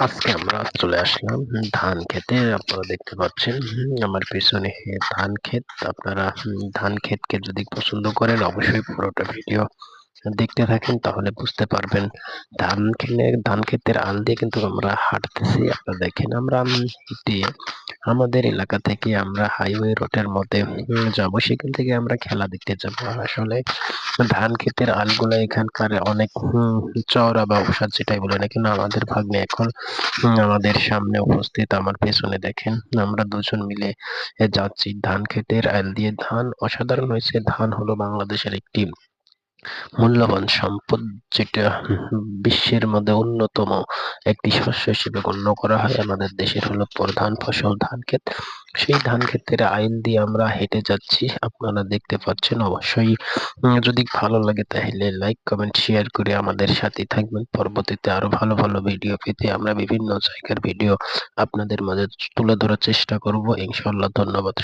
আজকে আমরা চলে আসলাম ধান ক্ষেতে। আপনারা দেখতে পাচ্ছেন আমার পেছনে ধান ক্ষেত। আপনারা ধান ক্ষেতকে যদি পছন্দ করেন অবশ্যই পুরোটা ভিডিও দেখতে থাকেন, তাহলে বুঝতে পারবেন। ধান ক্ষেতের আল দিয়ে কিন্তু আমরা হাঁটতেছি। আপনারা দেখেন আমরা হেঁটে আমাদের এলাকা থেকে আমরা হাইওয়ে রোডের মধ্যে যাবো, সেখান থেকে আমরা খেলা দেখতে যাবো। আসলে ধান ক্ষেতের আলগুলা এখানকার অনেক চওড়া বা ওসার যেটাই বলে না কেন, আমাদের ভাগ্নে এখন আমাদের সামনে উপস্থিত। আমার পেছনে দেখেন আমরা দুজন মিলে যাচ্ছি ধান ক্ষেতের আল দিয়ে। ধান অসাধারণ হয়েছে। ধান হলো বাংলাদেশের একটি মূল্যবান সম্পদ, যেটা বিশ্বের মধ্যে অন্যতম একটি শস্য হিসেবে গণ্য করা হয়। আমাদের দেশের হলো প্রধান ফসল ধান ক্ষেত। সেই ধান ক্ষেতের আইল দিয়ে আমরা হেঁটে যাচ্ছি, আপনারা দেখতে পাচ্ছেন। অবশ্যই যদি ভালো লাগে তাহলে লাইক কমেন্ট শেয়ার করে আমাদের সাথে থাকবেন। পরবর্তীতে আরো ভালো ভালো ভিডিও পেতে আমরা বিভিন্ন জায়গার ভিডিও আপনাদের মাঝে তুলে ধরার চেষ্টা করব ইনশাআল্লাহ। ধন্যবাদ।